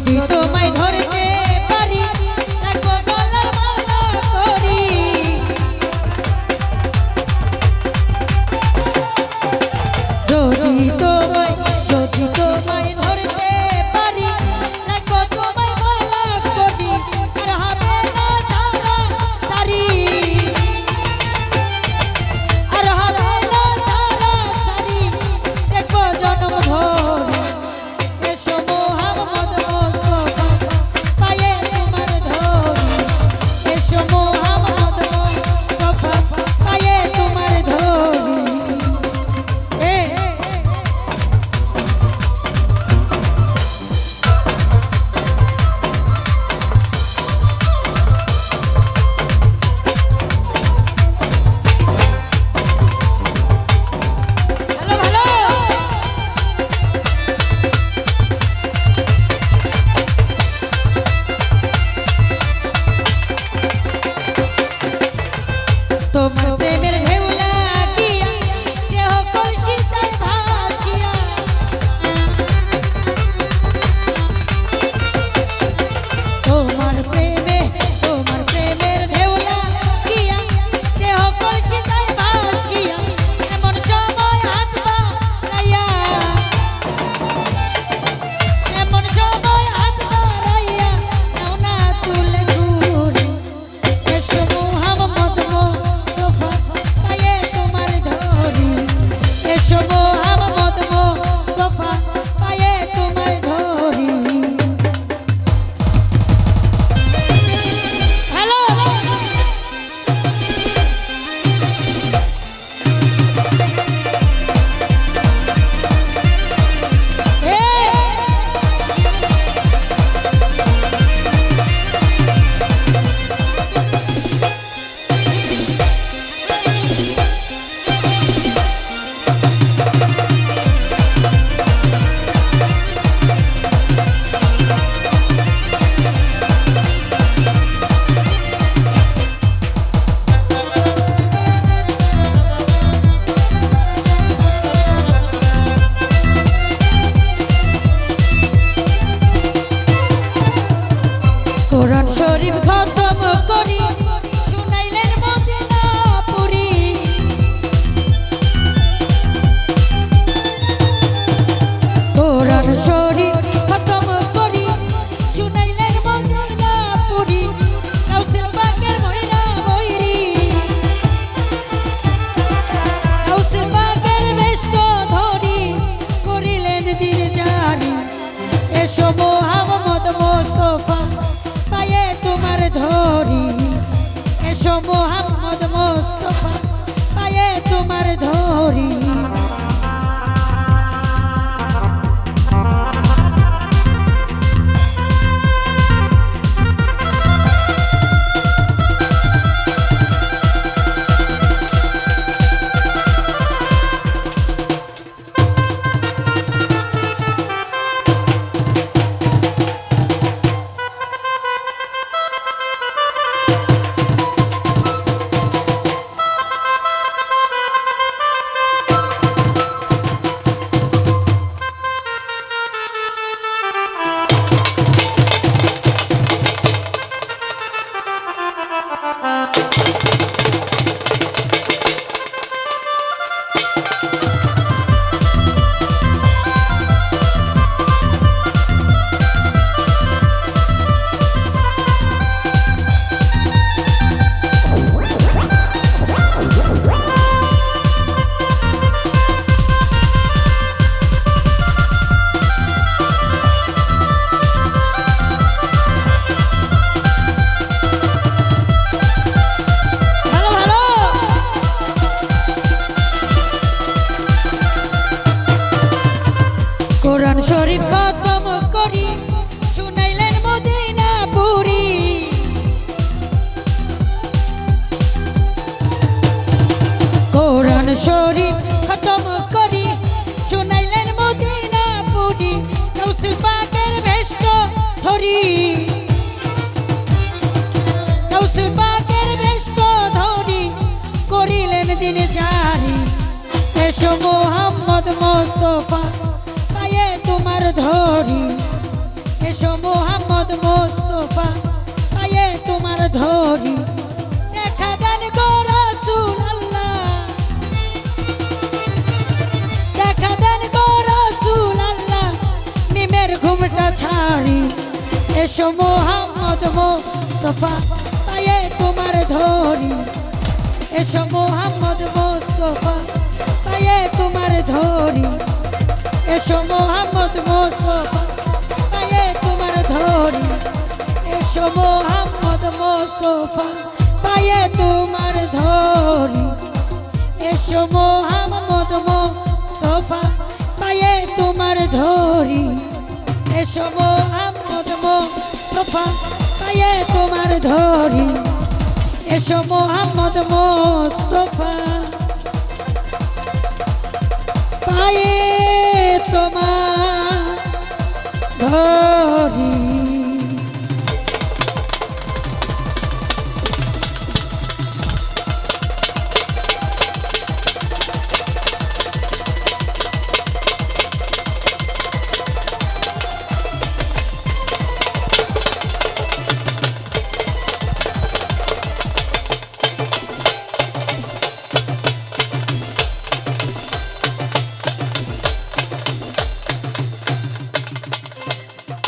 যদি তোমায় ধরতে পারি রাখবো গলার মালা করি যদি তোমায় ধরতে পারি রাখবো তোমায় মালা করি আর হবে না সারা সারি আর হবে না সারা সারি দেখবো জন্ম ভর এসো মোহাম্মদ মুস্তাফা পায়ে তোমার ধরি এসো মোহাম্মদ মুস্তাফা পায়ে তোমার ধরি তোমার প্রেমের ঢেউ লাগিয়া দেহ কলসিটায় ভাসিয়া তোমার প্রেমের ঢেউ লাগিয়া দেহ কলসিটায় ভাসিয়া এমন সময় হাত বাড়াইয়া এমন সময় হাত বাড়াইয়া নাও না তুলে ঘুরে এসো মোহাম্মদ মুস্তাফা পায়ে তোমার ধরি এসো মোহাম্মদ মুস্তাফা পায়ে তোমার ধরি হ্যালো কোরআন শরীফ খতম করি শুনাইলেন মদিনা পুরি কোরআন শরীফ খতম করি শুনাইলেন মদিনা পুরি কাউসিল পাকের মহিনা বৈরি কাউসিল পাকের বেষ্ট ধরি করিলেন দিন জারি এসো মোহাম্মদ মুস্তাফা পায়ে তোমার ধরি এসো মোহাম্মদ মুস্তাফা পায়ে তোমার ধরি কোরআন শরীফ খতম করি শুনাইলেন মদিনা পুরি কোরআন শরীফ খতম করি শুনাইলেন মদিনা পুরি কাউসিল পাকের বেষ্ট ধরি কাউসিল পাকের বেষ্ট ধরি করিলেন দিন জারি এসো মোহাম্মদ মুস্তাফা পায়ে তোমার ধরি এসো মোহাম্মদ মোস্তফা পায়ে তোমার ধরি দেখা দেন গো রাসূল আল্লাহ দেখা দেন গো রাসূল আল্লাহ নিমের ঘুমটা ছাড়ি এসো মোহাম্মদ মোস্তফা পায়ে তোমার ধরি এসো মোহাম্মদ মোস্তফা পায়ে তোমার ধরি এসো মোহাম্মদ মোস্তফা পায়ে তোমার ধরি এসো মোহাম্মদ মোস্তফা পায়ে তোমার ধরি এসো মোহাম্মদ মোস্তফা পায়ে তোমার ধরি এসো মোহাম্মদ মোস্তফা পায়ে তোমার ধরি এসো মোহাম্মদ মোস্তফা পায়ে তোমার ধরি।